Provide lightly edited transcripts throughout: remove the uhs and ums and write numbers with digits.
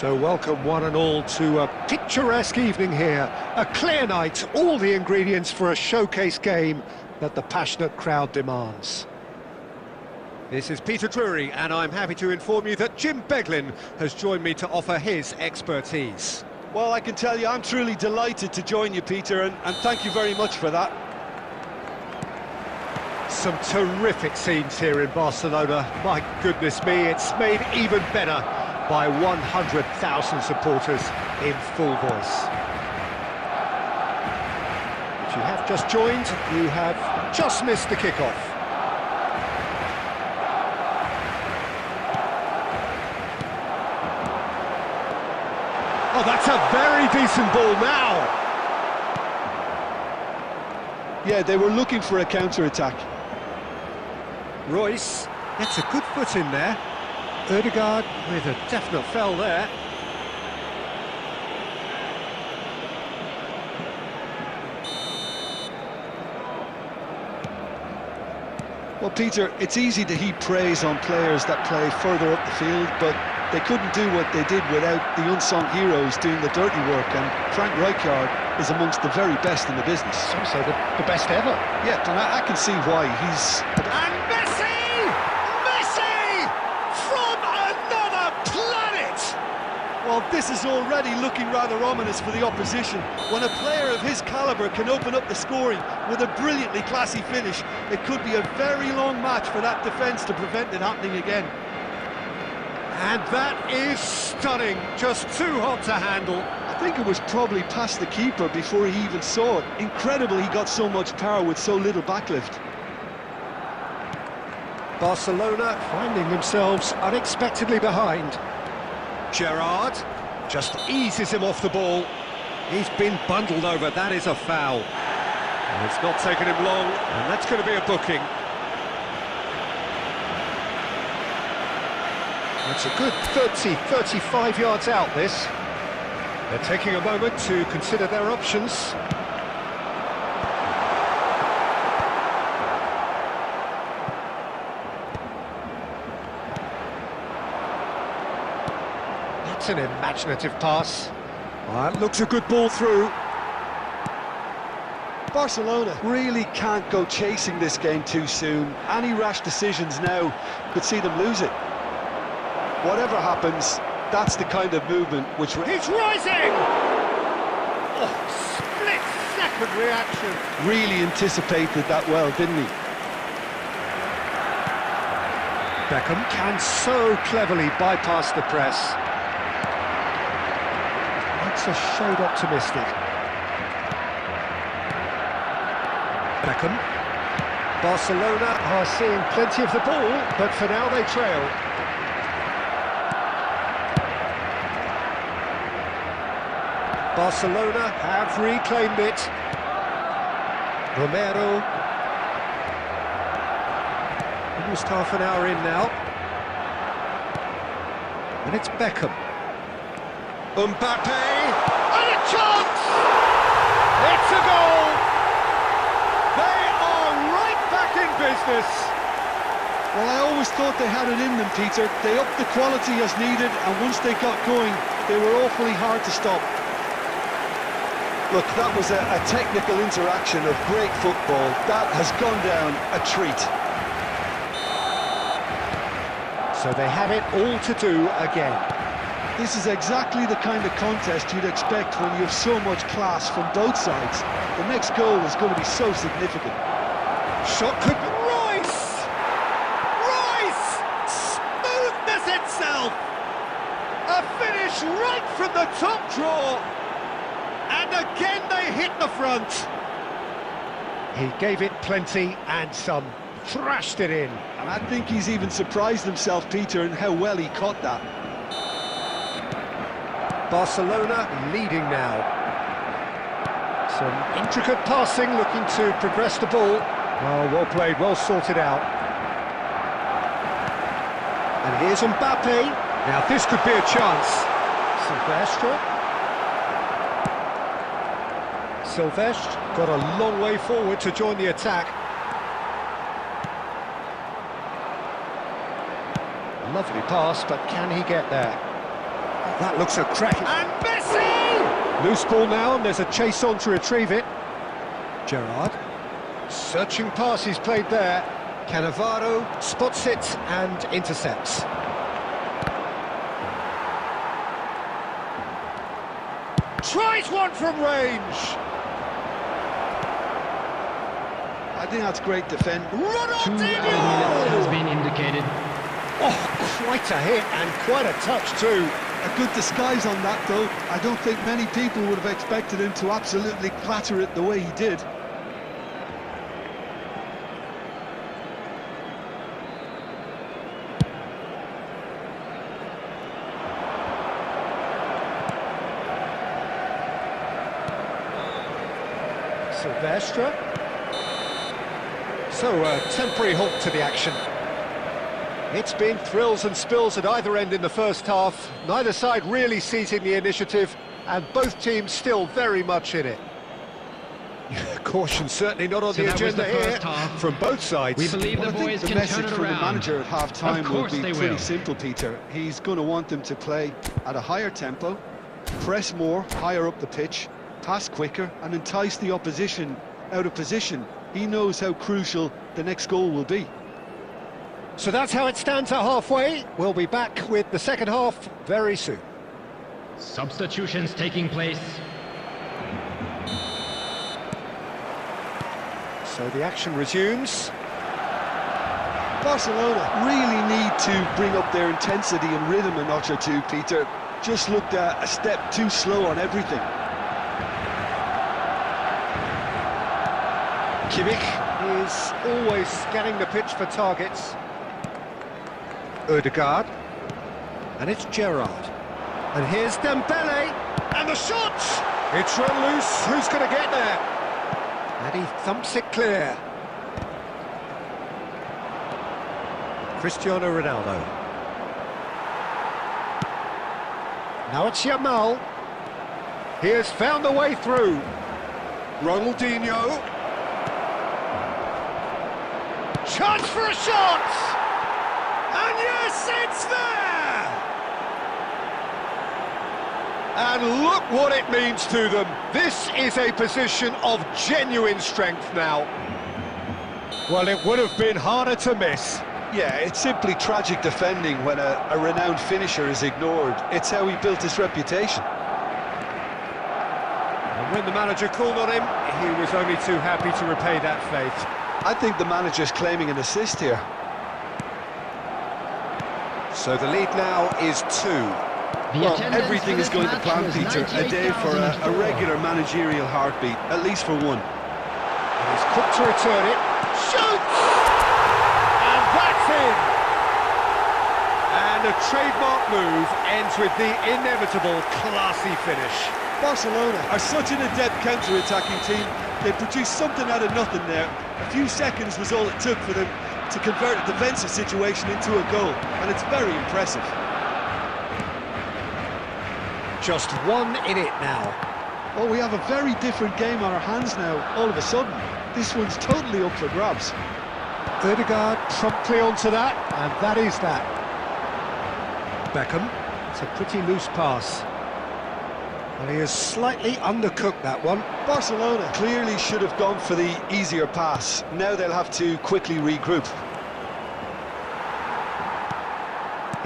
So welcome one and all to a picturesque evening here. A clear night, all the ingredients for a showcase game that the passionate crowd demands. This is Peter Drury, and I'm happy to inform you that Jim Beglin has joined me to offer his expertise. Well, I can tell you I'm truly delighted to join you, Peter, and thank you very much for that. Some terrific scenes here in Barcelona. My goodness me, it's made even better by 100,000 supporters in full voice. If you have just joined, you have just missed the kickoff. Oh, that's a very decent ball now. Yeah, they were looking for a counter-attack. Royce gets a good foot in there. Ødegaard with a definite foul there. Well, Peter, it's easy to heap praise on players that play further up the field, but they couldn't do what they did without the unsung heroes doing the dirty work, and Frank Rijkaard is amongst the very best in the business. Some say the best ever. Yeah, and I can see why. He's... And Messi! Messi! From another planet! Well, this is already looking rather ominous for the opposition. When a player of his calibre can open up the scoring with a brilliantly classy finish, it could be a very long match for that defence to prevent it happening again. And that is stunning, just too hot to handle. I think it was probably past the keeper before he even saw it. Incredible he got so much power with so little backlift. Barcelona finding themselves unexpectedly behind. Gerrard just eases him off the ball. He's been bundled over, that is a foul. And it's not taken him long, and that's going to be a booking. That's a good 30, 35 yards out, this. They're taking a moment to consider their options. That's an imaginative pass. That looks a good ball through. Barcelona really can't go chasing this game too soon. Any rash decisions now could see them lose it. Whatever happens, that's the kind of movement which... He's rising! Oh, split-second reaction. Really anticipated that well, didn't he? Beckham can so cleverly bypass the press. That's a shade optimistic. Beckham. Barcelona are seeing plenty of the ball, but for now they trail. Barcelona have reclaimed it. Romero. Almost half an hour in now. And it's Beckham. Mbappe. And a chance! It's a goal! They are right back in business. Well, I always thought they had it in them, Peter. They upped the quality as needed, and once they got going, they were awfully hard to stop. Look, that was a technical interaction of great football. That has gone down a treat. So they have it all to do again. This is exactly the kind of contest you'd expect when you have so much class from both sides. The next goal is going to be so significant. Shot could be... Royce! Royce! Smoothness itself! A finish right from the top draw! And again they hit the front. He gave it plenty and some. Thrashed it in. And I think he's even surprised himself, Peter, in how well he caught that. Barcelona leading now. Some intricate passing, looking to progress the ball. Oh, well played, well sorted out. And here's Mbappe. Now this could be a chance. Silvestre got a long way forward to join the attack. Lovely pass, but can he get there? That looks a crack. And Messi! Loose ball now, and there's a chase on to retrieve it. Gerrard. Searching pass he's played there. Cannavaro spots it and intercepts. Tries one from range. I think that's great defending. 2 minutes has been indicated. Oh, quite a hit and quite a touch too. A good disguise on that, though. I don't think many people would have expected him to absolutely clatter it the way he did. Silvestre. So, a temporary halt to the action. It's been thrills and spills at either end in the first half. Neither side really seizing the initiative, and both teams still very much in it. Caution certainly not on the agenda here from both sides. We believe the boys the can message turn it from the around. manager at half-time will be pretty will. simple, Peter. He's going to want them to play at a higher tempo, press more, higher up the pitch, pass quicker, and entice the opposition out of position. He knows how crucial the next goal will be. So that's how it stands at halfway. We'll be back with the second half very soon. Substitutions taking place. So the action resumes. Barcelona really need to bring up their intensity and rhythm a notch or two, Peter. Just looked a step too slow on everything. Kimmich is always scanning the pitch for targets. Odegaard. And it's Gerrard. And here's Dembele. And the shot! It's run loose. Who's going to get there? And he thumps it clear. Cristiano Ronaldo. Now it's Yamal. He has found a way through. Ronaldinho. Chance for a shot! And yes, it's there! And look what it means to them. This is a position of genuine strength now. Well, it would have been harder to miss. Yeah, it's simply tragic defending when a renowned finisher is ignored. It's how he built his reputation. And when the manager called on him, he was only too happy to repay that faith. I think the manager's claiming an assist here. So the lead now is 2. Well, everything is going to plan, Peter. A day for a regular managerial heartbeat, at least for one. And he's quick to return it. Shoots! And that's in! And a trademark move ends with the inevitable classy finish. Barcelona are such an adept counter-attacking team. They produced something out of nothing there. A few seconds was all it took for them to convert a defensive situation into a goal, and it's very impressive. Just one in it now. Well, we have a very different game on our hands now, all of a sudden. This one's totally up for grabs. Odegaard promptly onto that, and that is that. Beckham, it's a pretty loose pass. And he has slightly undercooked that one. Barcelona clearly should have gone for the easier pass. Now they'll have to quickly regroup.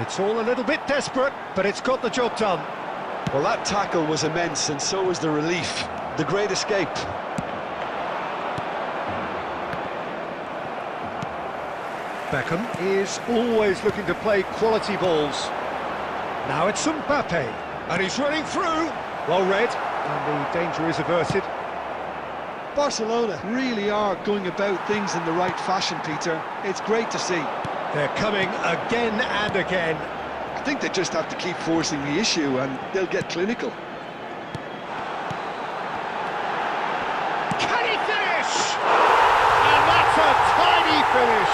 It's all a little bit desperate, but it's got the job done. Well, that tackle was immense, and so was the relief. The great escape. Beckham is always looking to play quality balls. Now it's Mbappe, and he's running through. Well read, and the danger is averted. Barcelona really are going about things in the right fashion, Peter. It's great to see. They're coming again and again. I think they just have to keep forcing the issue, and they'll get clinical. Can he finish? And that's a tiny finish.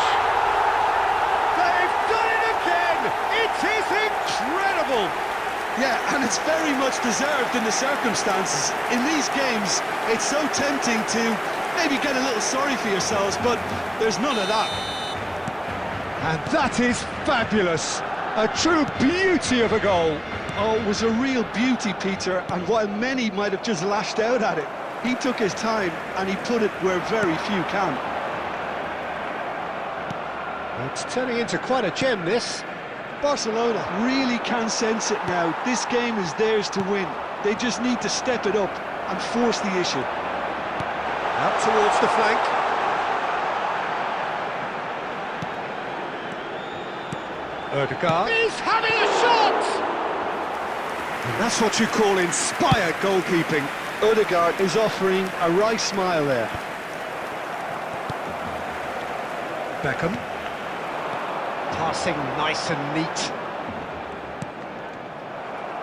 They've done it again. It is incredible. Yeah, and it's very much deserved in the circumstances. In these games, it's so tempting to maybe get a little sorry for yourselves, but there's none of that. And that is fabulous. A true beauty of a goal. Oh, it was a real beauty, Peter, and while many might have just lashed out at it, he took his time and he put it where very few can. It's turning into quite a gem, this. Barcelona really can sense it now. This game is theirs to win. They just need to step it up and force the issue. Out towards the flank. Odegaard. He's having a shot! And that's what you call inspired goalkeeping. Odegaard is offering a wry smile there. Beckham. Passing nice and neat.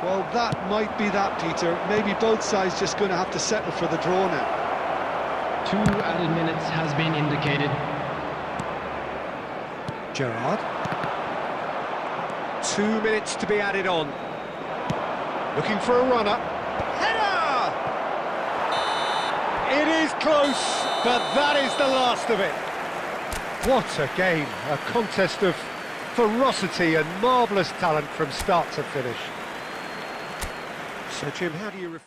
Well, that might be that, Peter. Maybe both sides just going to have to settle for the draw now. 2 added minutes has been indicated. Gerrard. 2 minutes to be added on. Looking for a runner. Header! It is close, but that is the last of it. What a game, a contest of ferocity and marvellous talent from start to finish. So Jim, how do you...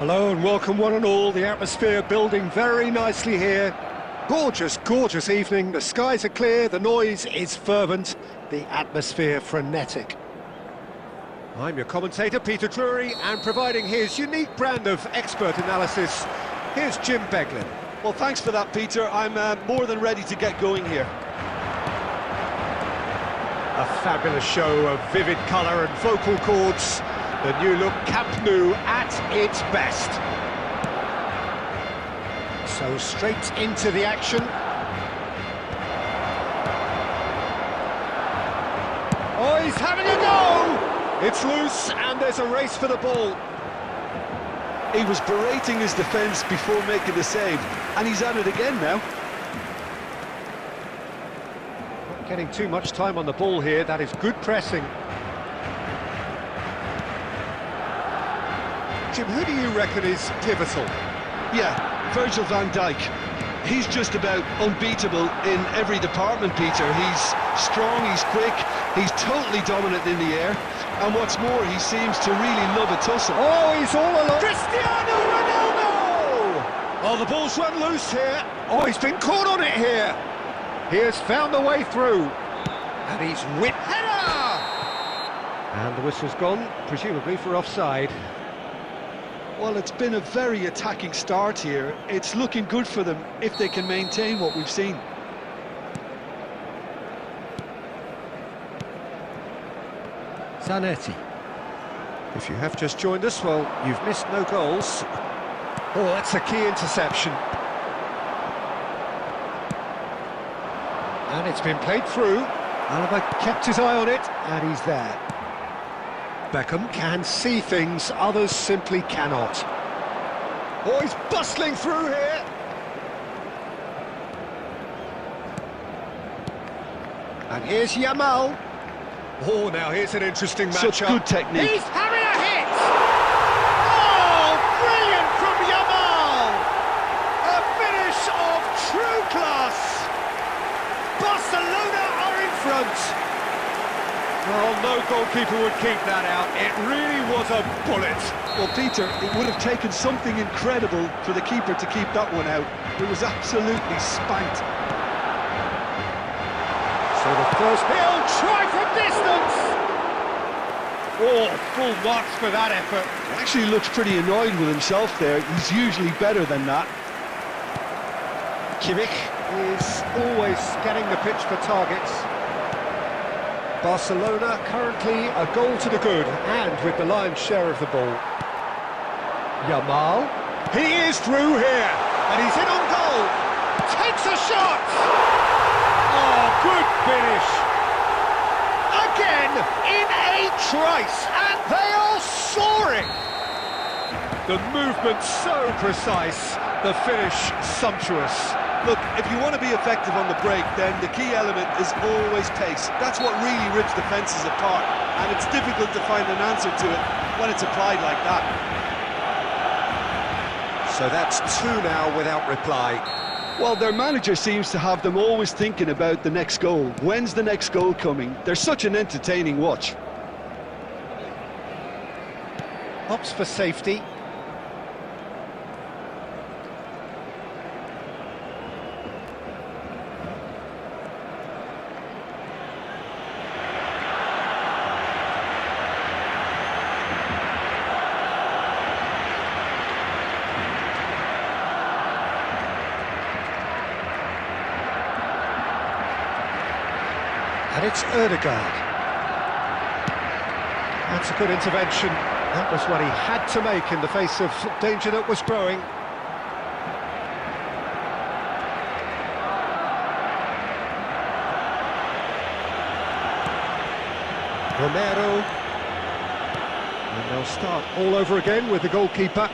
Hello and welcome one and all, the atmosphere building very nicely here. Gorgeous, gorgeous evening. The skies are clear, the noise is fervent, the atmosphere frenetic. I'm your commentator, Peter Drury, and providing his unique brand of expert analysis, here's Jim Beglin. Well, thanks for that, Peter. I'm more than ready to get going here. A fabulous show of vivid colour and vocal cords. The new look Camp Nou at its best. So straight into the action. Oh, he's having a go! It's loose and there's a race for the ball. He was berating his defence before making the save, and he's at it again now. Not getting too much time on the ball here, that is good pressing. Jim, who do you reckon is pivotal? Yeah, Virgil van Dijk. He's just about unbeatable in every department, Peter. He's strong, he's quick, he's totally dominant in the air, and what's more, he seems to really love a tussle. Oh, he's all alone. Cristiano Ronaldo! Oh, the ball's run loose here. Oh, he's been caught on it here. He has found the way through. And he's whipped. Header! And the whistle's gone, presumably for offside. Well, it's been a very attacking start here. It's looking good for them if they can maintain what we've seen. Zanetti. If you have just joined us, well, you've missed no goals. Oh, that's a key interception. And it's been played through. Alaba kept his eye on it, and he's there. Beckham can see things others simply cannot. Oh, he's bustling through here. And here's Yamal. Oh, now here's an interesting matchup. Such good technique. He's having a hit! Oh, brilliant from Yamal! A finish of true class. Barcelona are in front. Well, no goalkeeper would keep that out. It really was a bullet. Well, Peter, it would have taken something incredible for the keeper to keep that one out. It was absolutely spanked. So the first, he'll try from distance! Oh, full marks for that effort. He actually looks pretty annoyed with himself there. He's usually better than that. Kimmich is always scanning the pitch for targets. Barcelona currently a goal to the good, and with the lion's share of the ball. Yamal, he is through here, and he's in on goal. Takes a shot! Oh, good finish! Again, in a trice, and they are soaring! The movement so precise, the finish sumptuous. Look, if you want to be effective on the break, then the key element is always pace. That's what really rips defences apart, and it's difficult to find an answer to it when it's applied like that. So that's two now without reply. Well, their manager seems to have them always thinking about the next goal. When's the next goal coming? They're such an entertaining watch. Opts for safety. And it's Ødegaard. That's a good intervention. That was what he had to make in the face of danger that was growing. Romero. And they'll start all over again with the goalkeeper.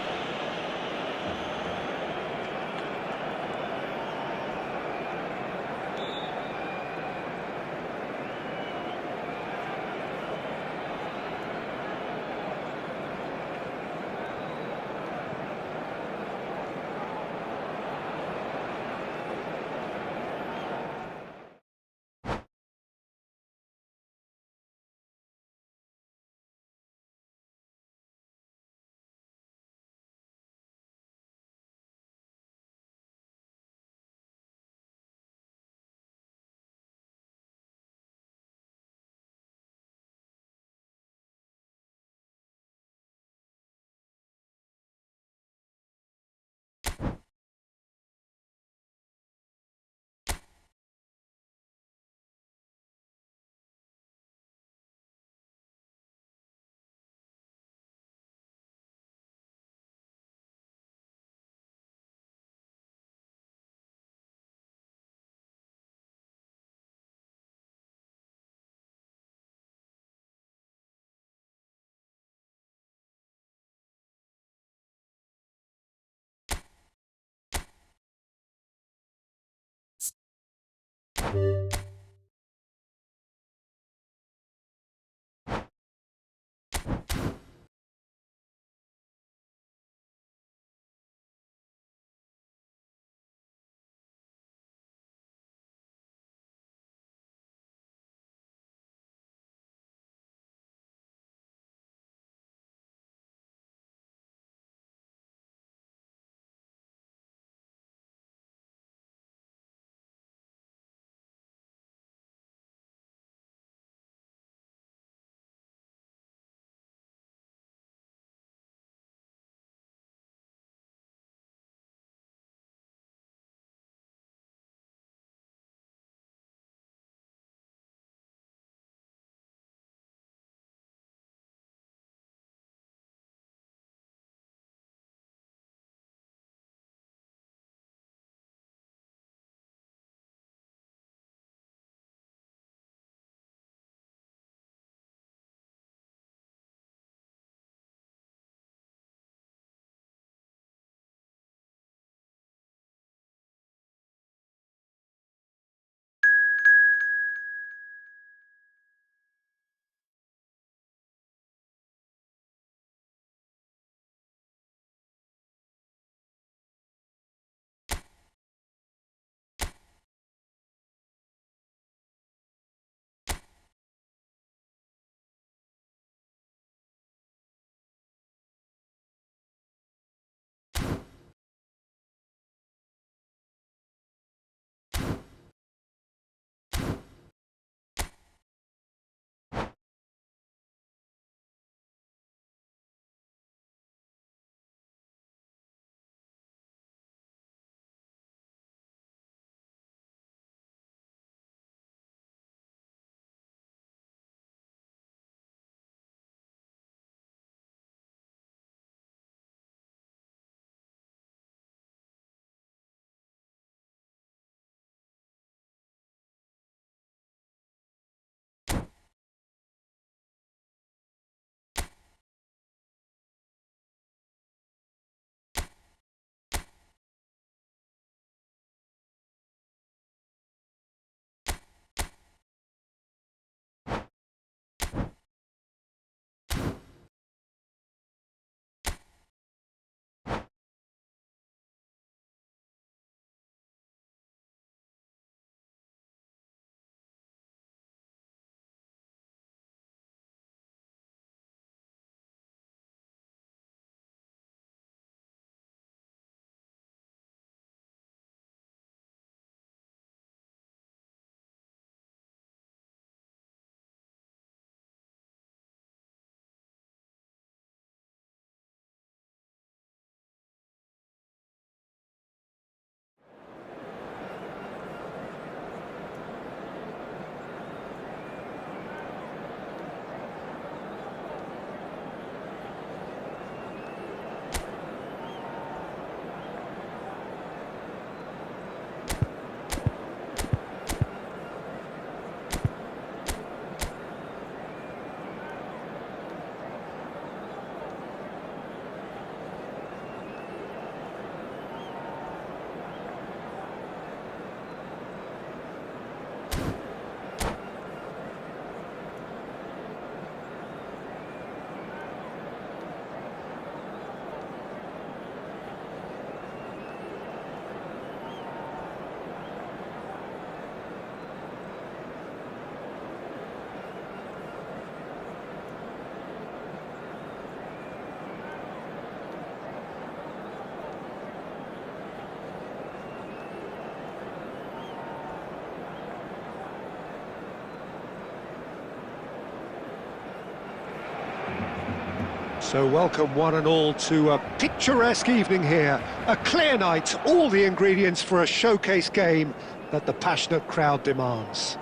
So welcome one and all to a picturesque evening here. A clear night, all the ingredients for a showcase game that the passionate crowd demands.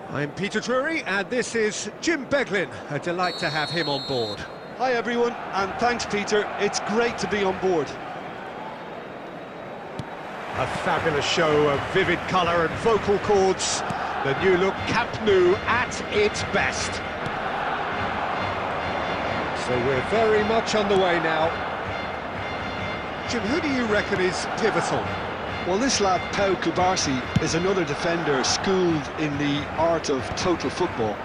I'm Peter Drury, and this is Jim Beglin. A delight to have him on board. Hi everyone, and thanks Peter, it's great to be on board. A fabulous show of vivid colour and vocal cords. The new look Camp Nou at its best. So we're very much on the way now. Jim, who do you reckon is pivotal? Well, this lad, Pau Kubarsi, is another defender schooled in the art of total football.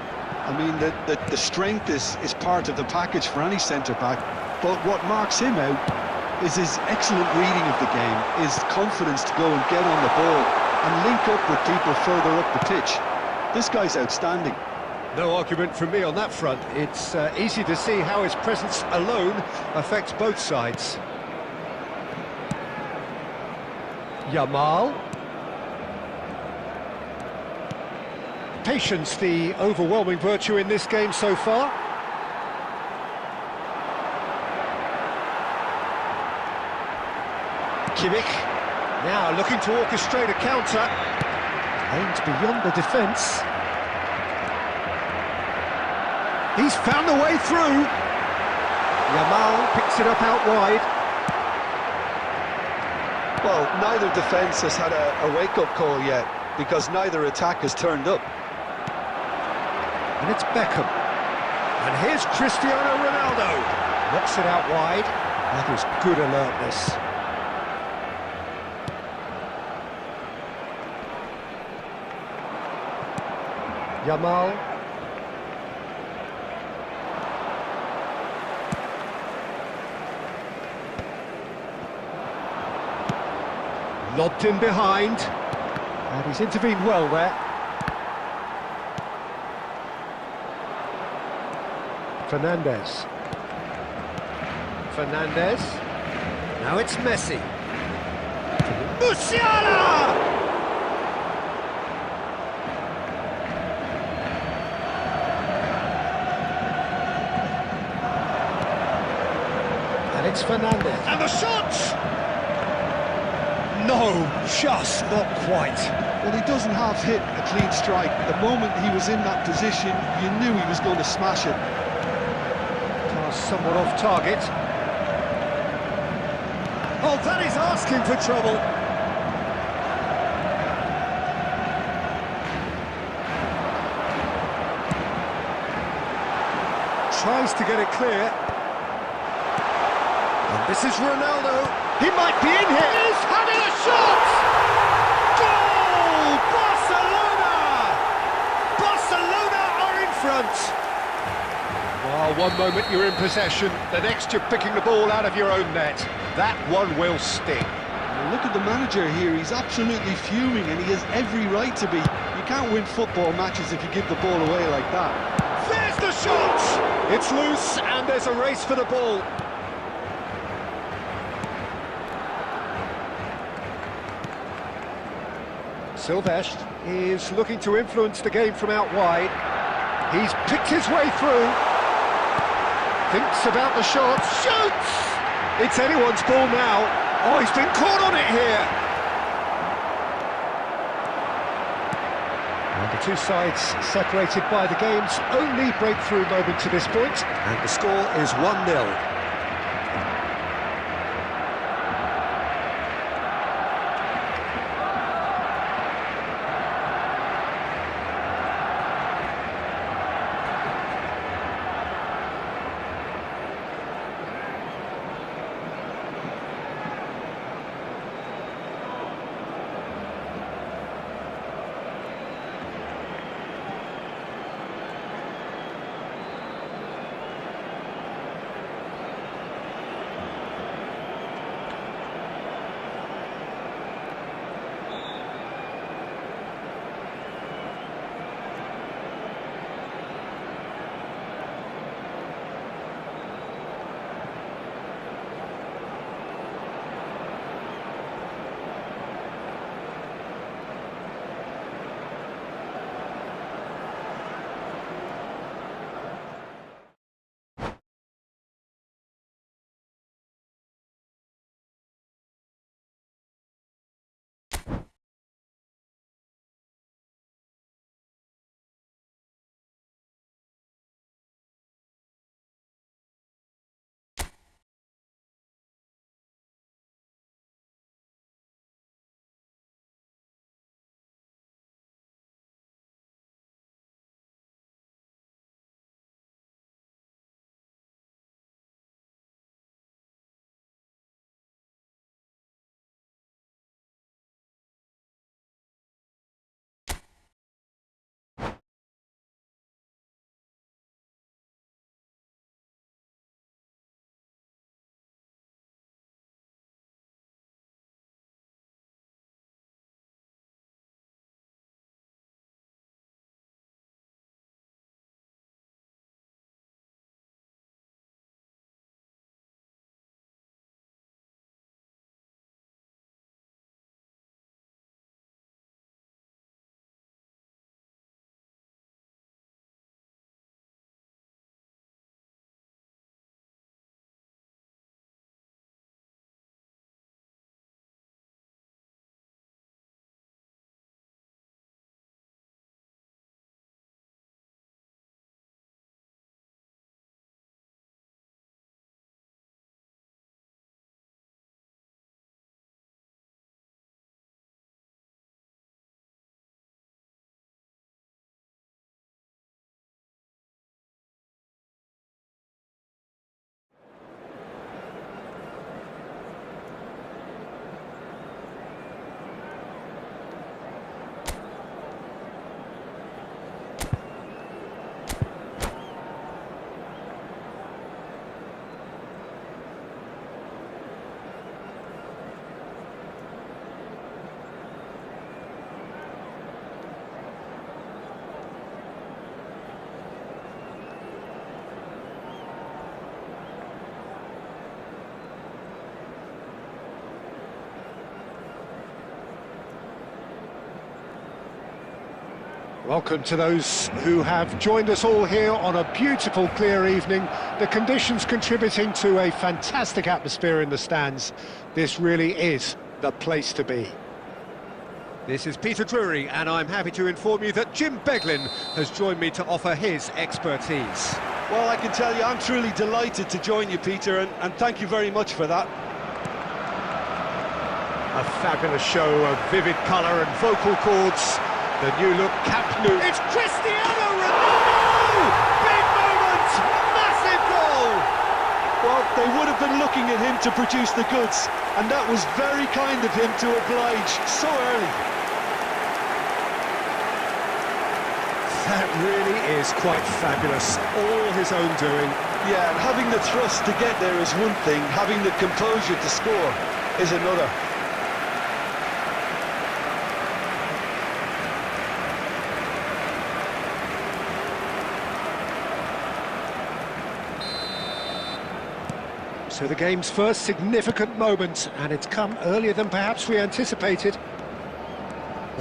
I mean, the strength is part of the package for any centre-back, but what marks him out is his excellent reading of the game, his confidence to go and get on the ball and link up with people further up the pitch. This guy's outstanding. No argument from me on that front. It's easy to see how his presence alone affects both sides. Yamal. Patience, the overwhelming virtue in this game so far. Kimmich, now looking to orchestrate a counter. Aimed beyond the defence. He's found the way through. Yamal picks it up out wide. Well, neither defence has had a wake-up call yet, because neither attack has turned up. And it's Beckham. And here's Cristiano Ronaldo. Knocks it out wide. That is good alertness. Yamal. Lobbed in behind. And he's intervened well there. Fernandez. Now it's Messi. Musiala! And it's Fernandez. And the shot! No, just not quite. Well, he doesn't half hit a clean strike. The moment he was in that position, you knew he was going to smash it. Pass somewhat off target. Oh, that is asking for trouble. Tries to get it clear. And this is Ronaldo. He might be in here. He's having a shot! Goal! Barcelona! Barcelona are in front. Well, one moment you're in possession, the next you're picking the ball out of your own net. That one will sting. Well, look at the manager here. He's absolutely fuming, and he has every right to be. You can't win football matches if you give the ball away like that. There's the shot! It's loose, and there's a race for the ball. Silvestre is looking to influence the game from out wide. He's picked his way through. Thinks about the shot. Shoots! It's anyone's ball now. Oh, he's been caught on it here. And the two sides separated by the game's only breakthrough moment to this point. And the score is 1-0. Welcome to those who have joined us all here on a beautiful, clear evening. The conditions contributing to a fantastic atmosphere in the stands. This really is the place to be. This is Peter Drury, and I'm happy to inform you that Jim Beglin has joined me to offer his expertise. Well, I can tell you, I'm truly delighted to join you, Peter, and thank you very much for that. A fabulous show of vivid colour and vocal cords. The new look Camp Nou. It's Cristiano Ronaldo! Big moment! Massive goal! Well, they would have been looking at him to produce the goods, and that was very kind of him to oblige so early. That really is quite fabulous. All his own doing. Yeah, and having the thrust to get there is one thing, having the composure to score is another. So the game's first significant moment, and it's come earlier than perhaps we anticipated.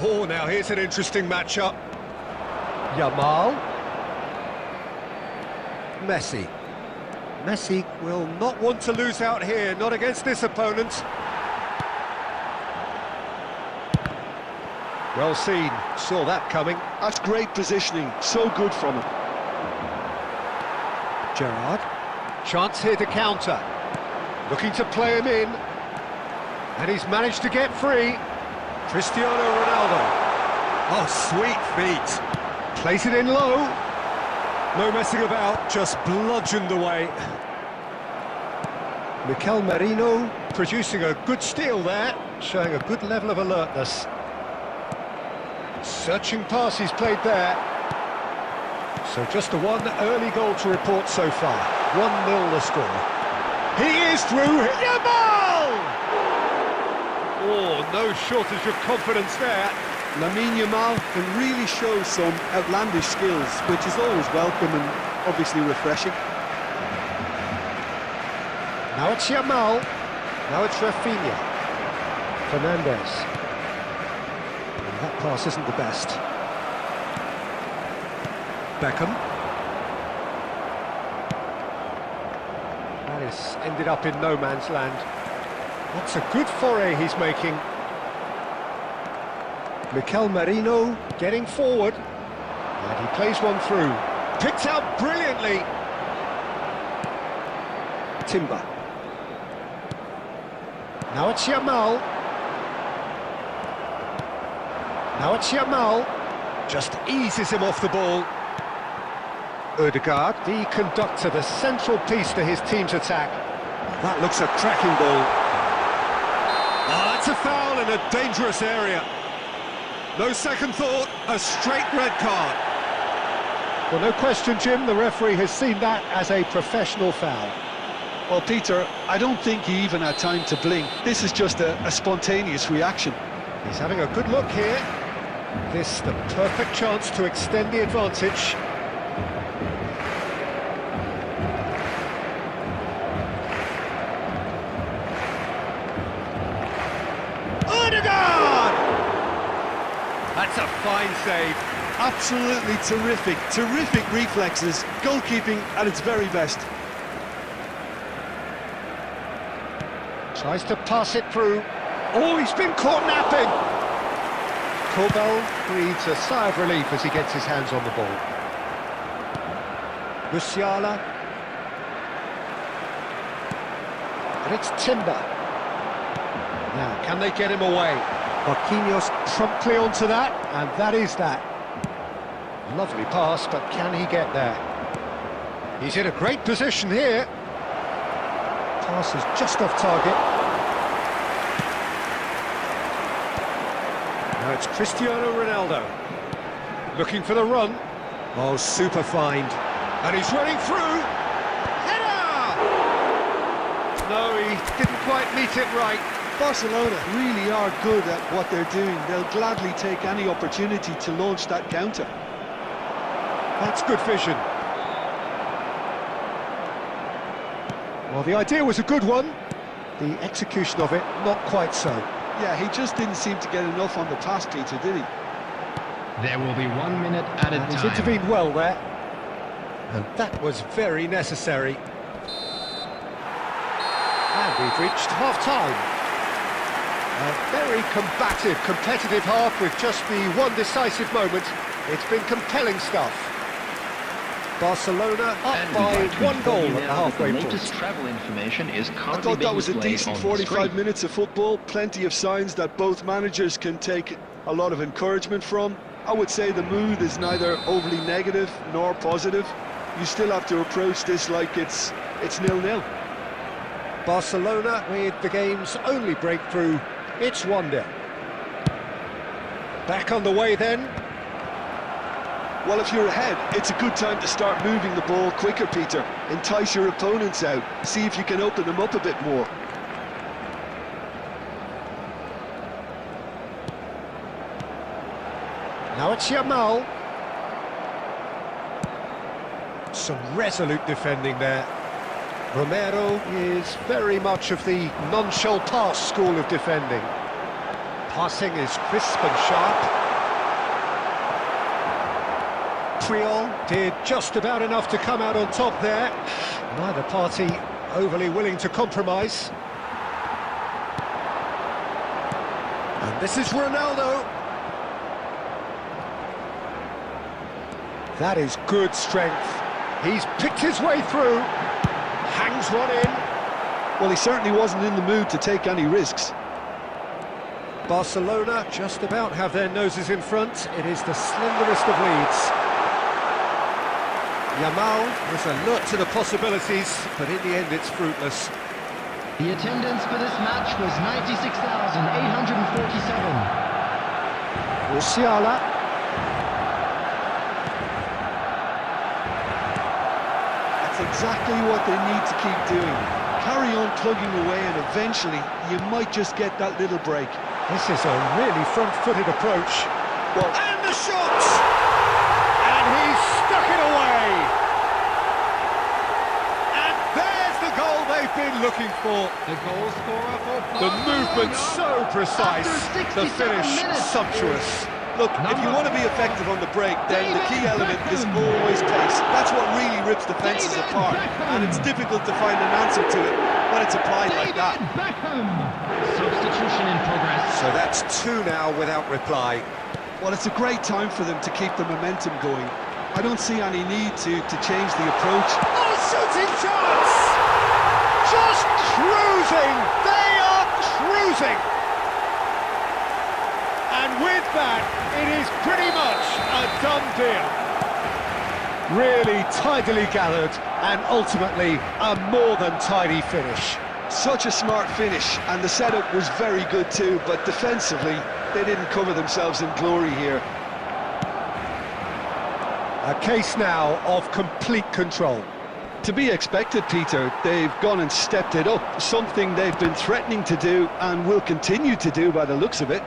Oh, now here's an interesting matchup. Yamal. Messi. Messi will not want to lose out here, not against this opponent. Well seen, saw that coming. That's great positioning, so good from him. Gerrard. Chance here to counter. Looking to play him in. And he's managed to get free. Cristiano Ronaldo. Oh, sweet feet. Plays it in low. No messing about, just bludgeoned away. Mikel Merino producing a good steal there, showing a good level of alertness. Searching pass he's played there. So just the one early goal to report so far. 1-0 the score. He is through. Yamal! Oh, no shortage of confidence there. Lamine Yamal can really show some outlandish skills, which is always welcome and obviously refreshing. Now it's Yamal. Now it's Rafinha. Fernandes. And that pass isn't the best. Beckham. That is ended up in no man's land. That's a good foray he's making. Mikel Merino getting forward. And he plays one through. Picked out brilliantly. Timber. Now it's Yamal. Now it's Yamal. Just eases him off the ball. Ødegaard, the conductor, the central piece to his team's attack. That looks a cracking ball. Oh, that's a foul in a dangerous area. No second thought, a straight red card. Well, no question, Jim, the referee has seen that as a professional foul. Well, Peter, I don't think he even had time to blink. This is just a spontaneous reaction. He's having a good look here. This the perfect chance to extend the advantage. Ødegaard! That's a fine save. Absolutely terrific, terrific reflexes, goalkeeping at its very best. Tries to pass it through. Oh, he's been caught napping. Korbel breathes a sigh of relief as he gets his hands on the ball. Musiala. And it's Timber. Now, can they get him away? Marquinhos promptly onto that, and that is that. Lovely pass, but can he get there? He's in a great position here. Pass is just off target. Now it's Cristiano Ronaldo. Looking for the run. Oh, super find. And he's running through. Header! No, he didn't quite meet it right. Barcelona really are good at what they're doing. They'll gladly take any opportunity to launch that counter. That's good vision. Well, the idea was a good one. The execution of it, not quite so. Yeah, he just didn't seem to get enough on the pass, Peter, did he? There will be 1 minute added And he's time. intervened well there. And that was very necessary. And we've reached half-time. A very combative, competitive half with just the one decisive moment. It's been compelling stuff. Barcelona up And by we'd like to 1 goal inform you at the now that halfway the point. latest travel information is I currently thought that being was a displayed decent on the 45 screen. minutes of football. Plenty of signs that both managers can take a lot of encouragement from. I would say the mood is neither overly negative nor positive. You still have to approach this like it's 0-0. Barcelona with the game's only breakthrough. It's 1-0. Back on the way then. Well, if you're ahead, it's a good time to start moving the ball quicker, Peter. Entice your opponents out. See if you can open them up a bit more. Now it's Yamal. Some resolute defending there. Romero is very much of the non-shell pass school of defending. Passing is crisp and sharp. Puyol did just about enough to come out on top there. Neither party overly willing to compromise. And this is Ronaldo. That is good strength. He's picked his way through. Hangs one in. Well, he certainly wasn't in the mood to take any risks. Barcelona just about have their noses in front. It is the slenderest of leads. Yamal is alert to the possibilities, but in the end it's fruitless. The attendance for this match was 96,847. Musiala. That's exactly what they need to keep doing. Carry on plugging away and eventually you might just get that little break. This is a really front-footed approach. Well, And the shot! And he's stuck it away! And there's the goal they've been looking for. The goal scorer for The Barcelona. movement so precise, After the 67 finish minutes. sumptuous. look, if you want to be effective on the break, then the key element is always pace. That's what really rips defences David apart. Beckham. And it's difficult to find an answer to it when it's applied like that. David Beckham. Substitution in progress. So that's 2 now without reply. Well, it's a great time for them to keep the momentum going. I don't see any need to change the approach. Oh, shooting chance! Just cruising! They are cruising! And with that, it is pretty much a done deal. Really tidily gathered, and ultimately a more than tidy finish. Such a smart finish, and the setup was very good too, but defensively, they didn't cover themselves in glory here. A case now of complete control. To be expected, Peter. They've gone and stepped it up, something they've been threatening to do and will continue to do by the looks of it.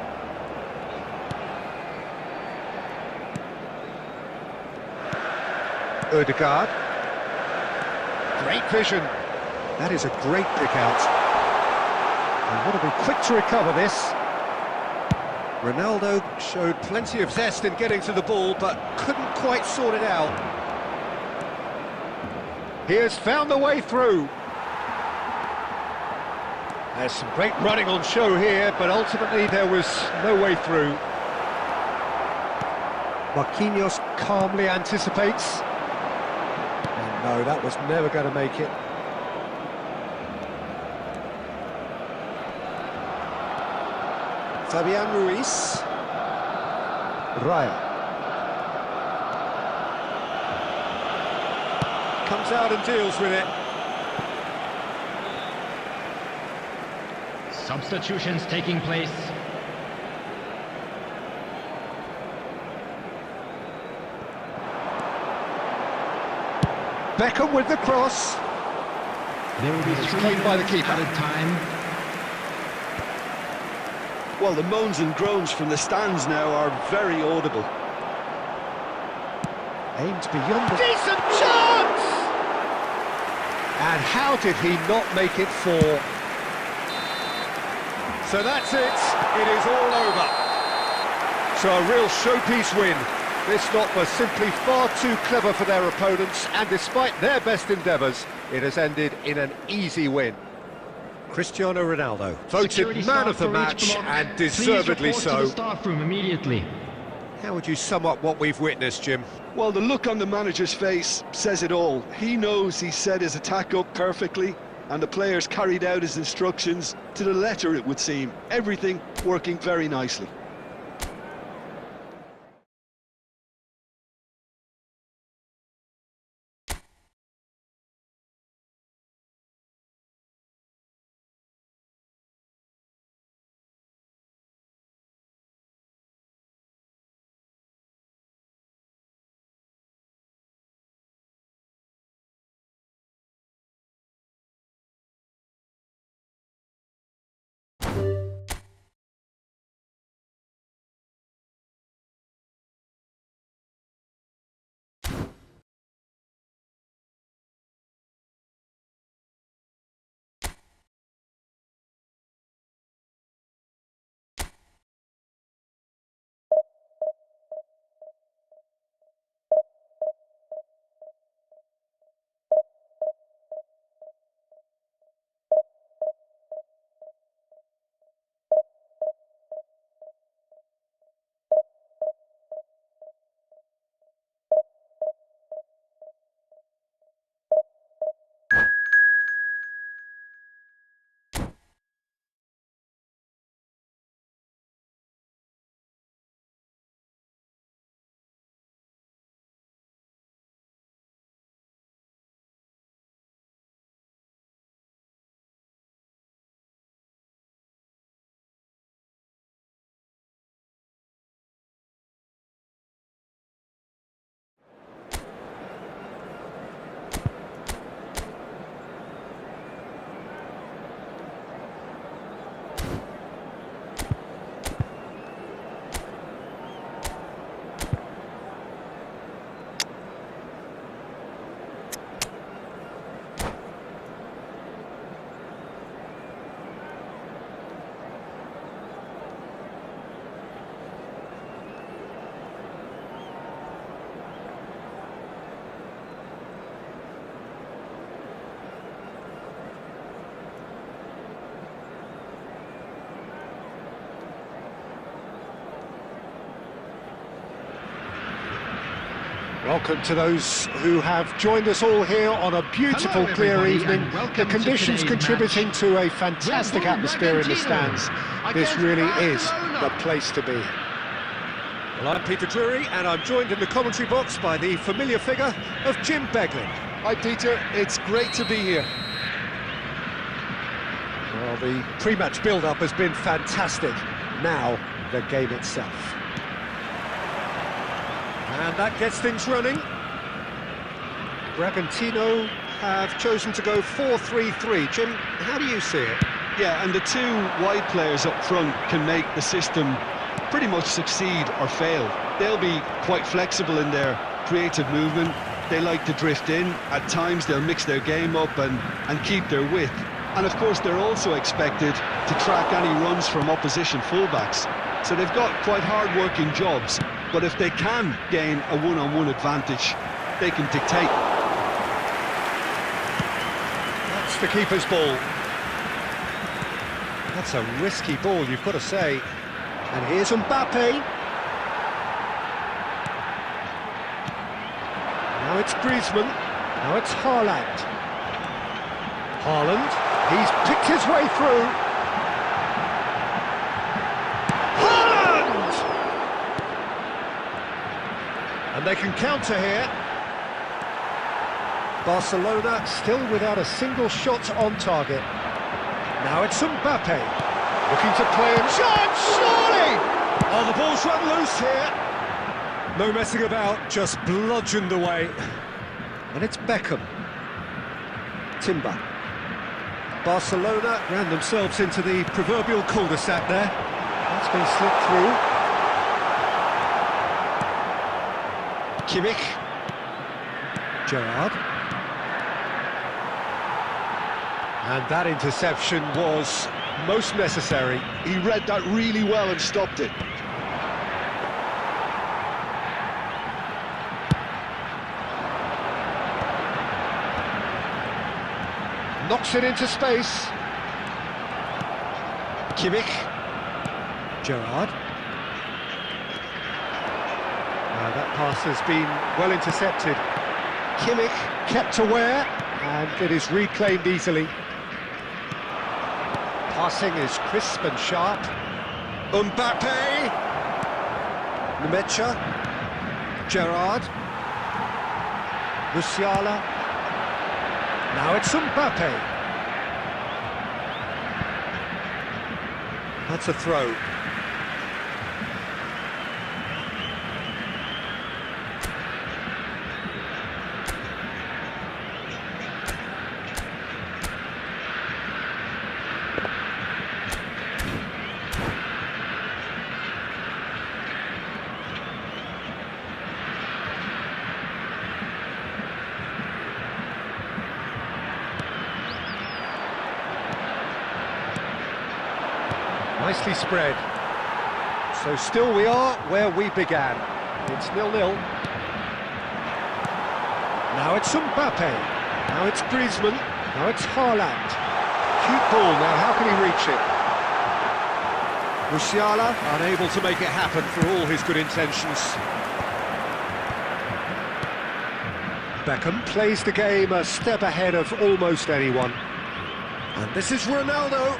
Ødegaard. Great vision. That is a great pick out. And want to be quick to recover this. Ronaldo showed plenty of zest in getting to the ball, but couldn't quite sort it out. He has found the way through. There's some great running on show here, but ultimately there was no way through. Marquinhos calmly anticipates. And no, that was never going to make it. Fabian Ruiz. Raya. Comes out and deals with it. Substitutions taking place. Beckham with the cross. There will be It's 3 played by the minutes keeper. added time. Well, the moans and groans from the stands now are very audible. Aimed beyond the... Decent chance! And how did he not make it 4? So that's it. It is all over. So a real showpiece win. This lot was simply far too clever for their opponents, and despite their best endeavours, it has ended in an easy win. Cristiano Ronaldo, voted Security man staff of the for each match, block. and Please deservedly report to so. the staff room immediately. How would you sum up what we've witnessed, Jim? Well, the look on the manager's face says it all. He knows he set his attack up perfectly, and the players carried out his instructions to the letter, it would seem. Everything working very nicely. Welcome to those who have joined us all here on a beautiful, Hello, clear everybody, evening. and welcome The to conditions today's contributing match. to a fantastic Red Bull atmosphere in the Bragantino stands. This against really is Barcelona. the place to be. Well, I'm Peter Drury, and I'm joined in the commentary box by the familiar figure of Jim Beglin. Hi, Peter. It's great to be here. Well, the pre-match build-up has been fantastic. Now, the game itself. And that gets things running. Bragantino have chosen to go 4-3-3. Jim, how do you see it? Yeah, and the two wide players up front can make the system pretty much succeed or fail. They'll be quite flexible in their creative movement. They like to drift in. At times they'll mix their game up and keep their width. And of course they're also expected to track any runs from opposition fullbacks. So they've got quite hard-working jobs. But if they can gain a one-on-one advantage, they can dictate. That's the keeper's ball. That's a risky ball, you've got to say. And here's Mbappe. Now it's Griezmann. Now it's Haaland. Haaland. He's picked his way through. Haaland! And they can counter here. Barcelona still without a single shot on target. Now it's Mbappe. Looking to play him. Shot, surely! Oh, the ball's run loose here. No messing about, just bludgeoned away. And it's Beckham. Timber. Barcelona ran themselves into the proverbial cul-de-sac there. That's been slipped through. Kimmich. Gerrard. And that interception was most necessary. He read that really well and stopped it. Knocks it into space. Kimmich. Gerrard. Now that pass has been well intercepted. Kimmich kept aware, and it is reclaimed easily. Passing is crisp and sharp. Mbappe. Nmecha. Gerrard. Musiala. Now it's Mbappe. That's a throw. Nicely spread. So still we are where we began. It's 0-0. Now it's Mbappe. Now it's Griezmann. Now it's Haaland. Cute ball now, how can he reach it? Musiala unable to make it happen for all his good intentions. Beckham plays the game a step ahead of almost anyone. And this is Ronaldo.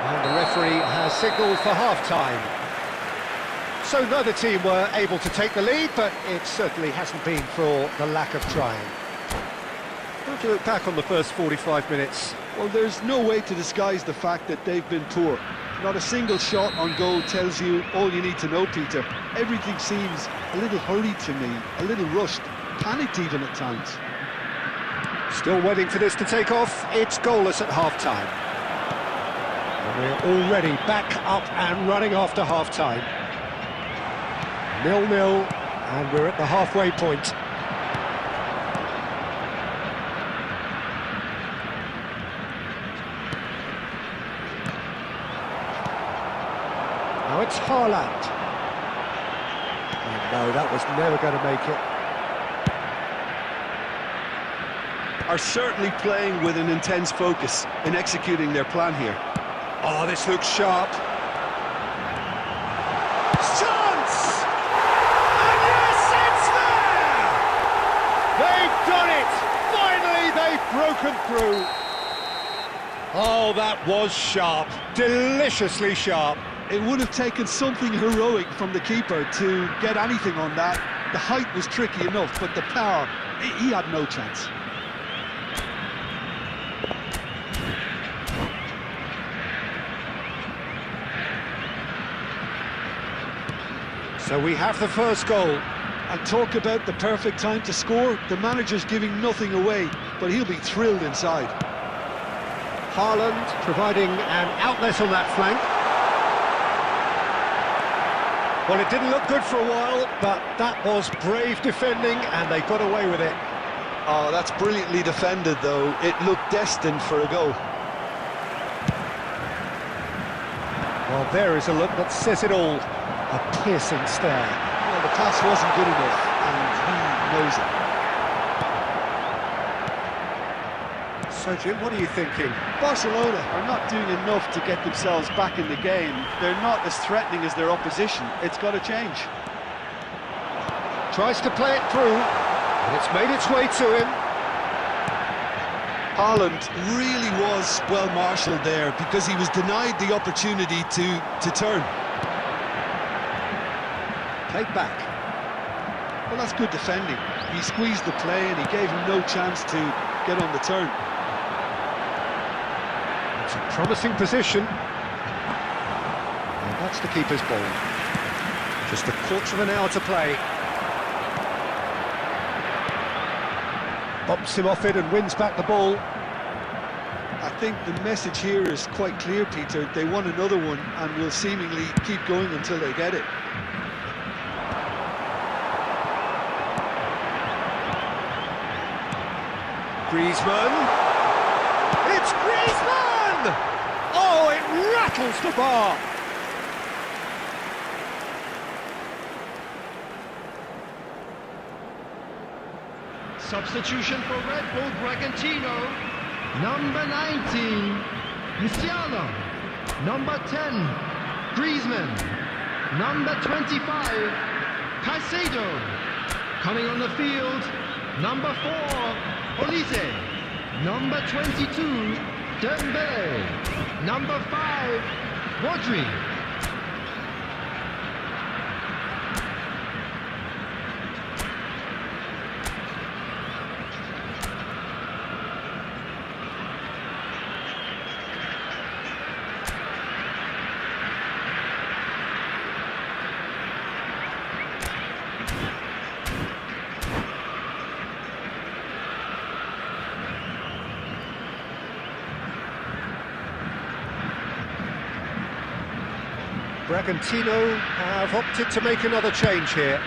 And the referee has signalled for half-time. So neither team were able to take the lead, but it certainly hasn't been for the lack of trying. How do you look back on the first 45 minutes? Well, there's no way to disguise the fact that they've been poor. Not a single shot on goal tells you all you need to know, Peter. Everything seems a little hurried to me, a little rushed, panicked even at times. Still waiting for this to take off. It's goalless at half-time. We're already back up and running after half-time. 0-0, and we're at the halfway point. Now it's Haaland. And no, that was never going to make it. Are certainly playing with an intense focus in executing their plan here. Oh, this looks sharp. Chance! And yes, it's there! They've done it! Finally, they've broken through. Oh, that was sharp. Deliciously sharp. It would have taken something heroic from the keeper to get anything on that. The height was tricky enough, but the power, he had no chance. So we have the first goal. And talk about the perfect time to score. The manager's giving nothing away, but he'll be thrilled inside. Haaland providing an outlet on that flank. Well, it didn't look good for a while, but that was brave defending, and they got away with it. Oh, that's brilliantly defended, though. It looked destined for a goal. Well, there is a look that says it all. A piercing stare. Well, the pass wasn't good enough, and he knows it. So, Jim, what are you thinking? Barcelona are not doing enough to get themselves back in the game. They're not as threatening as their opposition. It's got to change. Tries to play it through, and it's made its way to him. Haaland really was well marshalled there because he was denied the opportunity to turn. Played back. Well, that's good defending. He squeezed the play and he gave him no chance to get on the turn. It's a promising position. And that's the keeper's ball. Just a quarter of an hour to play. Bumps him off it and wins back the ball. I think the message here is quite clear, Peter. They want another one and will seemingly keep going until they get it. Griezmann. It's Griezmann! Oh, it rattles the bar. Substitution for Red Bull Bragantino. Number 19, Musiala. Number 10, Griezmann. Number 25, Caicedo. Coming on the field, number 4, Olise. Number 22, Dembele. Number 5, Rodri. Bragantino have opted to make another change here.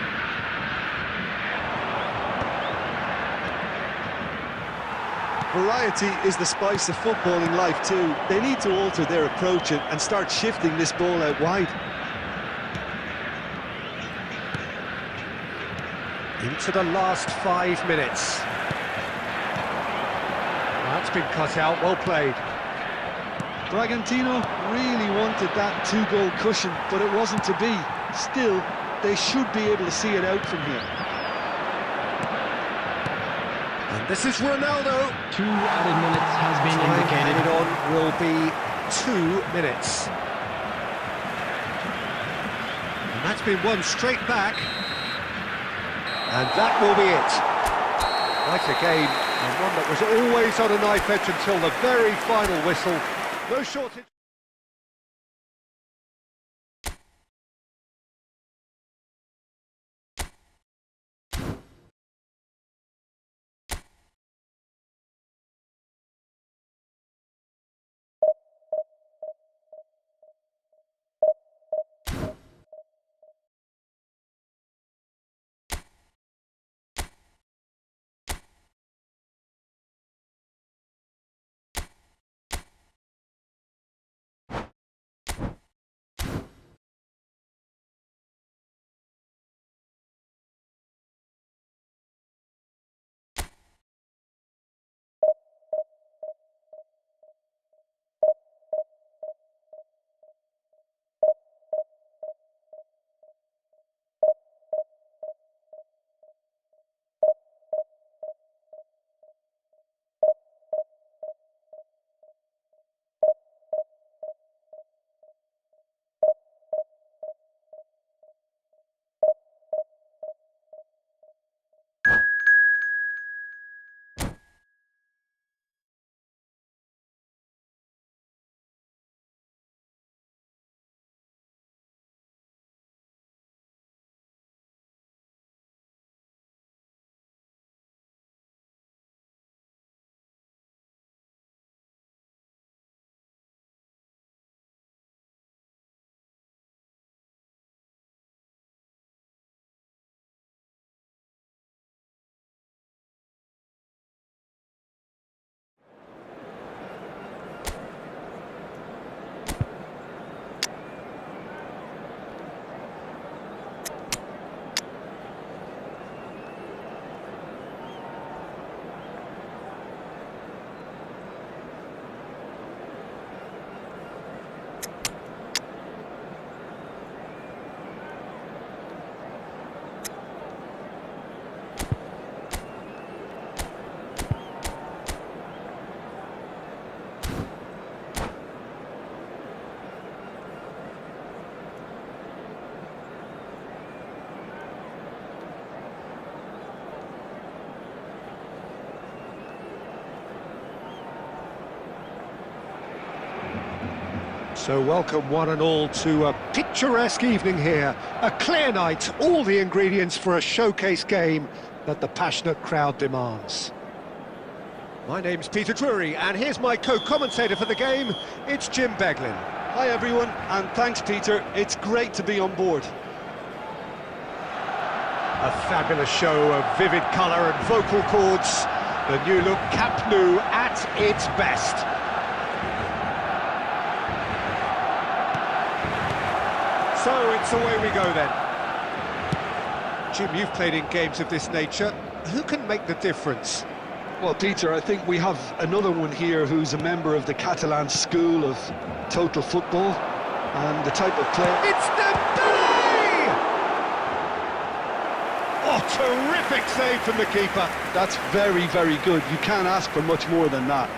Variety is the spice of footballing life too. They need to alter their approach and start shifting this ball out wide. Into the last 5 minutes. That's been cut out, well played. Bragantino really wanted that two-goal cushion, but it wasn't to be. Still, they should be able to see it out from here. And this is Ronaldo. 2 added minutes has been Time indicated. added on will be 2 minutes. And that's been one straight back. And that will be it. Quite a game, and one that was always on a knife edge until the very final whistle. No shortage. So welcome one and all to a picturesque evening here. A clear night, all the ingredients for a showcase game that the passionate crowd demands. My name's Peter Drury, and here's my co-commentator for the game, it's Jim Beglin. Hi everyone, and thanks Peter, it's great to be on board. A fabulous show of vivid colour and vocal cords. The new look Camp Nou at its best. So it's away we go then. Jim, you've played in games of this nature. who can make the difference? Well, Peter, I think we have another one here who's a member of the Catalan school of total football, and the type of player... It's Dembele! Oh, terrific save from the keeper. That's very, very good. You can't ask for much more than that.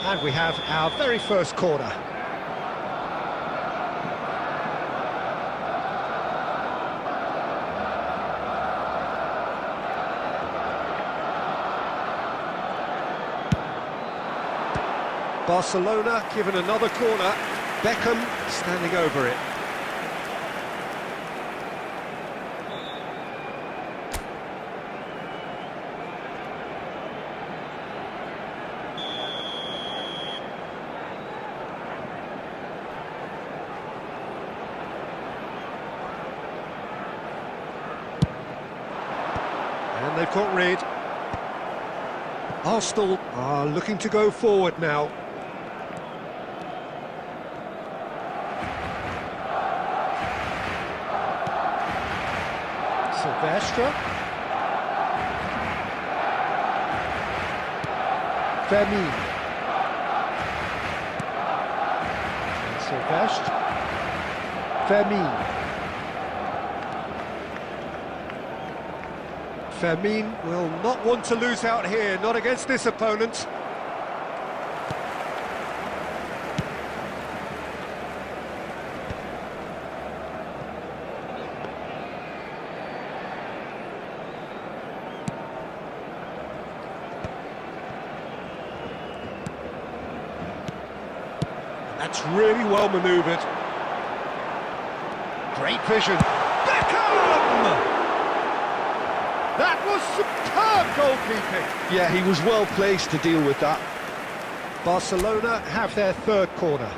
And we have our very first corner. Barcelona given another corner. Beckham standing over it. And they've got rid. Arsenal are looking to go forward now. Silvestre. Fermin. And Silvestre. Fermin. Fermin will not want to lose out here, not against this opponent. That's really well manoeuvred. Great vision. Beckham! That was superb goalkeeping. Yeah, he was well placed to deal with that. Barcelona have their third corner.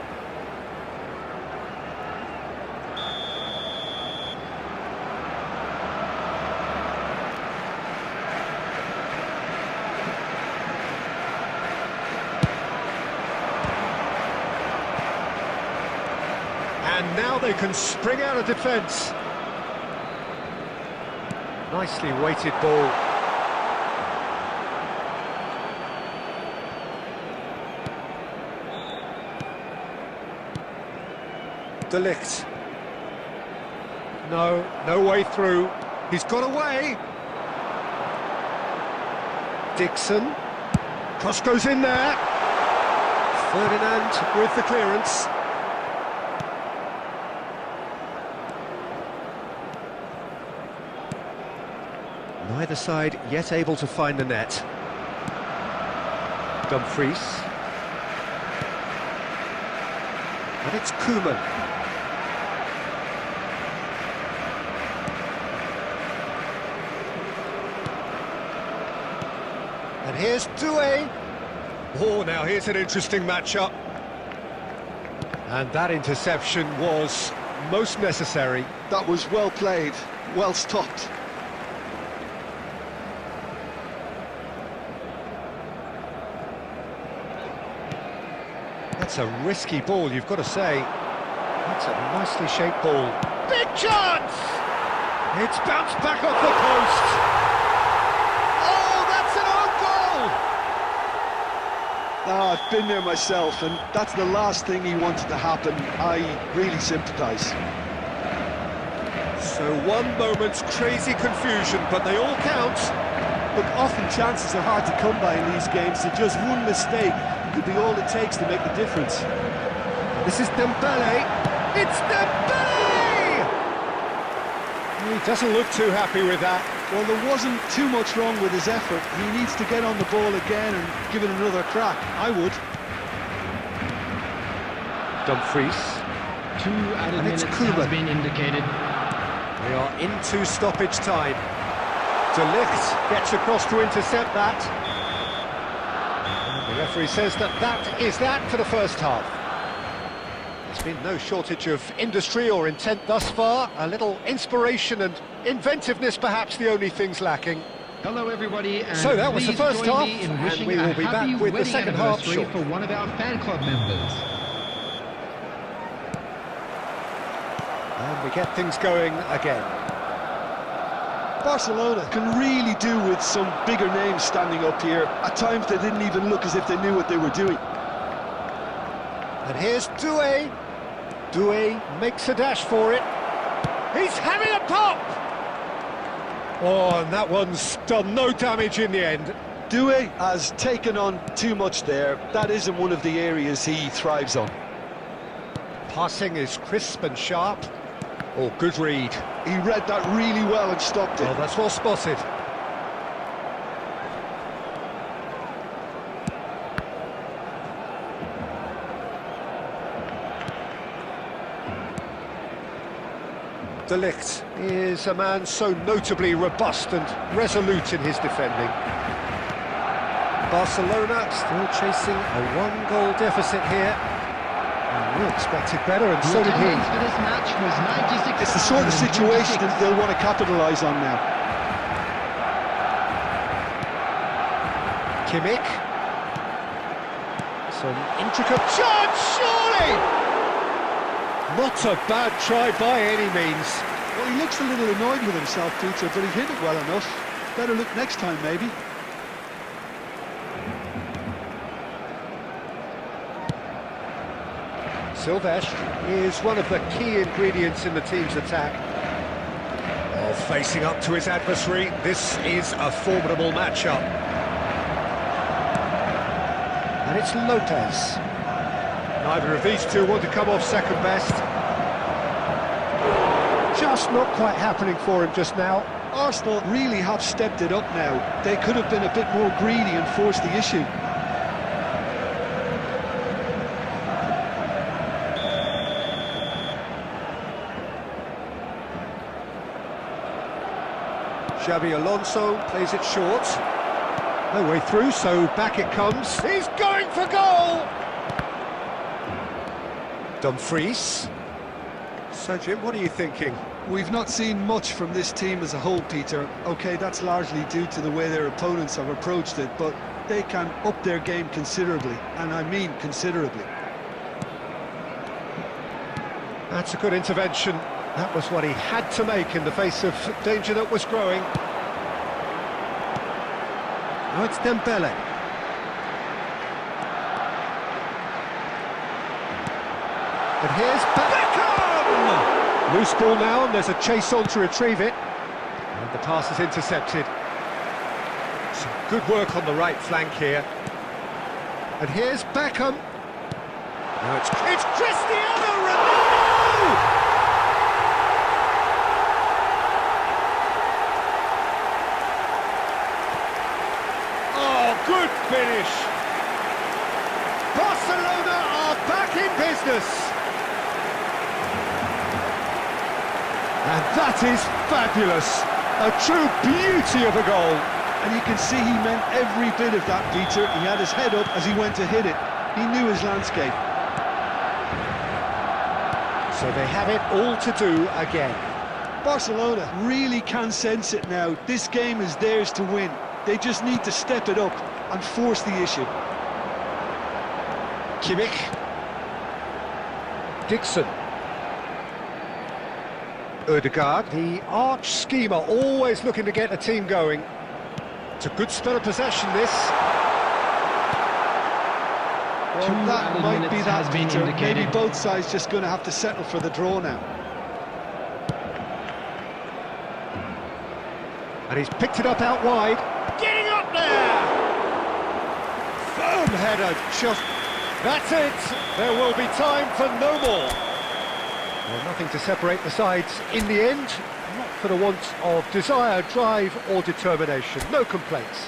And now they can spring out of defence. Nicely weighted ball. De Ligt. No way through. He's got away. Dixon. Cross goes in there. Ferdinand with the clearance. Neither side yet able to find the net. Dumfries. And it's Koeman. And here's Doué. Oh, now here's an interesting matchup. And that interception was most necessary. That was well played, well stopped. That's a risky ball, you've got to say. That's a nicely shaped ball. Big chance! It's bounced back off the post. Oh, that's an own goal! Oh, I've been there myself, and that's the last thing he wanted to happen. I really sympathise. So one moment's crazy confusion, but they all count. Look, often chances are hard to come by in these games, so just one mistake could be all it takes to make the difference. This is Dembele. It's Dembele! He doesn't look too happy with that. Well, there wasn't too much wrong with his effort. He needs to get on the ball again and give it another crack. I would. Dumfries. 2 added And it's minutes Koeman. has been indicated. We are into stoppage time. De Ligt gets across to intercept that. And the referee says that is that for the first half. There's been no shortage of industry or intent thus far. A little inspiration and inventiveness, perhaps the only things lacking. Hello, everybody, and So that was the please first join half, me in and wishing we a will be back happy with the wedding second half anniversary shortly. for one of our fan club members. And we get things going again. Barcelona can really do with some bigger names standing up here. At times they didn't even look as if they knew what they were doing. And here's Doué. Doué makes a dash for it. He's having a pop! Oh, and that one's done no damage in the end. Doué has taken on too much there. That isn't one of the areas he thrives on. Passing is crisp and sharp. Oh, good read. He read that really well and stopped it. Oh, that's well spotted. De Ligt is a man so notably robust and resolute in his defending. Barcelona still chasing a one-goal deficit here. And we expected better, and so did he. For this match was 96. It's the sort of situation that they'll want to capitalise on now. Kimmich. Some intricate chance, surely! Not a bad try by any means. Well, he looks a little annoyed with himself, Peter, but he hit it well enough. Better look next time, maybe. Silvestre is one of the key ingredients in the team's attack. Oh, facing up to his adversary, this is a formidable matchup. And it's Lopez. Neither of these two want to come off second best. Just not quite happening for him just now. Arsenal really have stepped it up now. They could have been a bit more greedy and forced the issue. Xabi Alonso plays it short. No way through, so back it comes. He's going for goal! Dumfries. So, Jim, what are you thinking? We've not seen much from this team as a whole, Peter. OK, that's largely due to the way their opponents have approached it, but they can up their game considerably, and I mean considerably. That's a good intervention. That was what he had to make in the face of danger that was growing. Now it's Dembele. But here's Beckham! Loose ball now, and there's a chase on to retrieve it. And the pass is intercepted. Some good work on the right flank here. And here's Beckham. Now it's Cristiano Ronaldo! Good finish. Barcelona are back in business. And that is fabulous. A true beauty of a goal. And you can see he meant every bit of that, Peter. He had his head up as he went to hit it. He knew his landscape. So they have it all to do again. Barcelona really can sense it now. This game is theirs to win. They just need to step it up and force the issue. Kimmich. Dixon. Ødegaard, the arch schemer, always looking to get the team going. It's a good spell of possession, this. Well, that might be that, Peter. Indicated. Maybe both sides just going to have to settle for the draw now. And he's picked it up out wide. Getting up there! Firm header, just... That's it! There will be time for no more. Well, nothing to separate the sides in the end. Not for the want of desire, drive or determination. No complaints.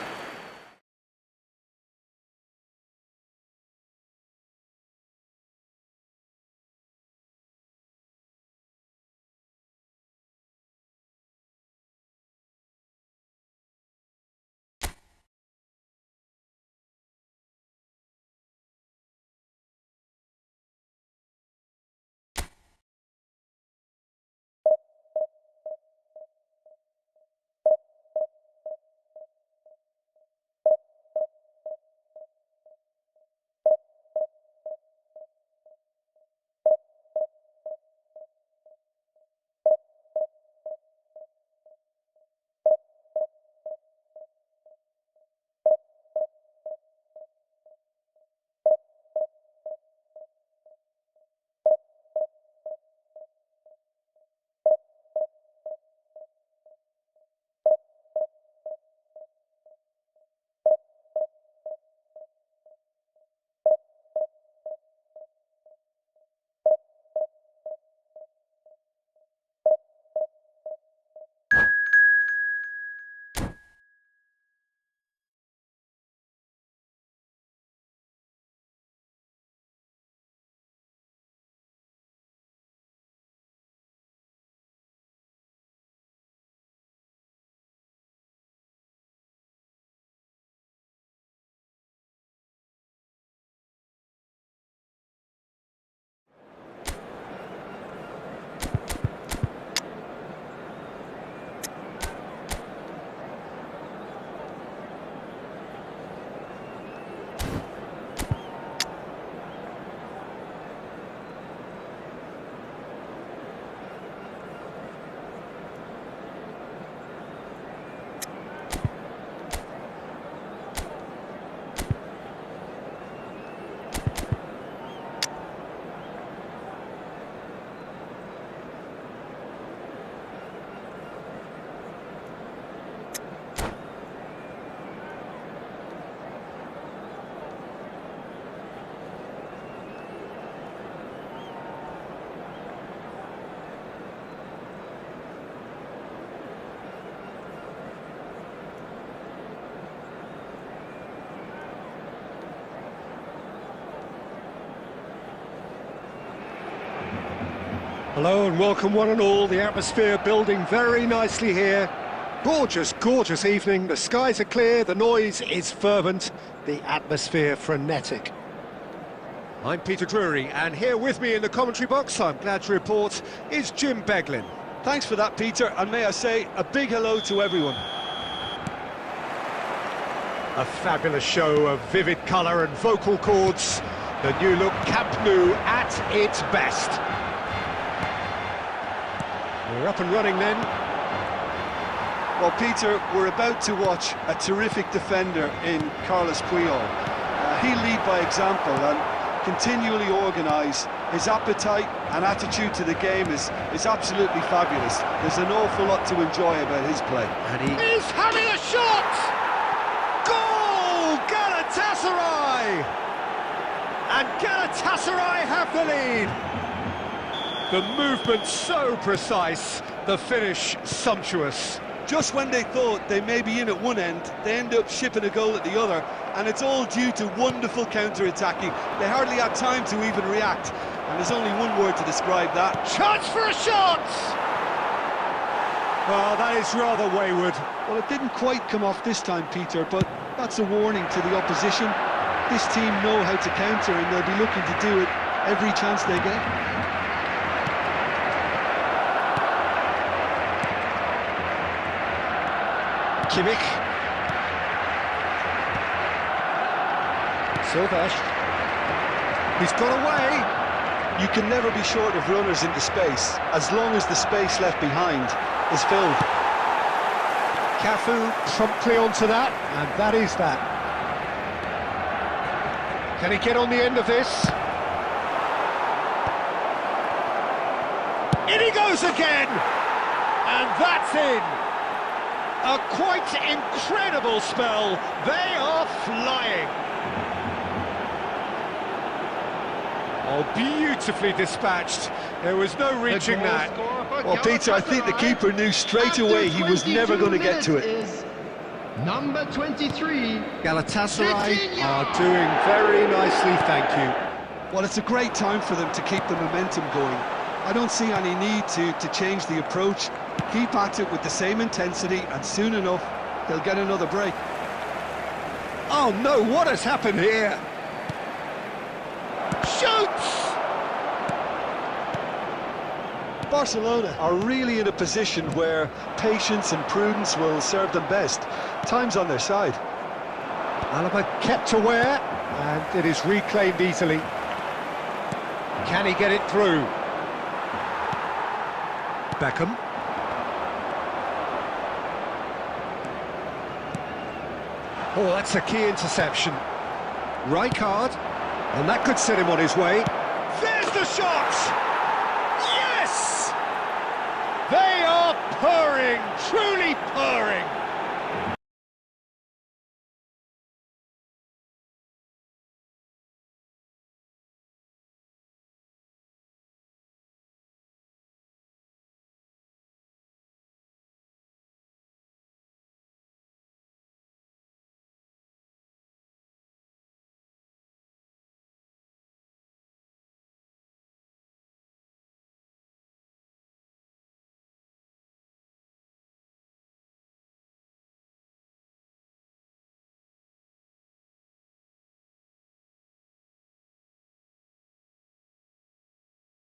Hello and welcome one and all. The atmosphere building very nicely here. Gorgeous, gorgeous evening. The skies are clear, the noise is fervent, the atmosphere frenetic. I'm Peter Drury, and here with me in the commentary box, I'm glad to report, is Jim Beglin. Thanks for that, Peter, and may I say a big hello to everyone. A fabulous show of vivid colour and vocal cords. The new look Camp Nou at its best. We're up and running then. Well, Peter, we're about to watch a terrific defender in Carlos Puyol. He'll lead by example and continually organise. His appetite and attitude to the game is absolutely fabulous. There's an awful lot to enjoy about his play. And he's having a shot! Goal! Galatasaray! And Galatasaray have the lead. The movement so precise, the finish sumptuous. Just when they thought they may be in at one end, they end up shipping a goal at the other, and it's all due to wonderful counter-attacking. They hardly had time to even react, and there's only one word to describe that. Chance for a shot! Well, that is rather wayward. Well, it didn't quite come off this time, Peter, but that's a warning to the opposition. This team know how to counter, and they'll be looking to do it every chance they get. Kimmich. Silvesh. He's got away. You can never be short of runners into space, as long as the space left behind is filled. Cafu promptly onto that, and that is that. Can he get on the end of this? In he goes again! And that's in! A quite incredible spell. They are flying. Oh, beautifully dispatched. There was no reaching that. Well, Peter, I think the keeper knew straight away he was never going to get to it. Number 23. Galatasaray are doing very nicely, thank you. Well, it's a great time for them to keep the momentum going. I don't see any need to change the approach. Keep at it with the same intensity, and soon enough, they'll get another break. Oh no, what has happened here? Shoots! Barcelona are really in a position where patience and prudence will serve them best. Time's on their side. Alaba kept aware, and it is reclaimed easily. Can he get it through? Beckham. Oh, that's a key interception. Rijkaard, and that could set him on his way. There's the shot! Yes! They are purring, truly purring.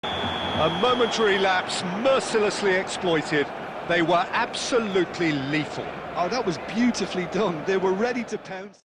A momentary lapse, mercilessly exploited. They were absolutely lethal. Oh, that was beautifully done. They were ready to pounce.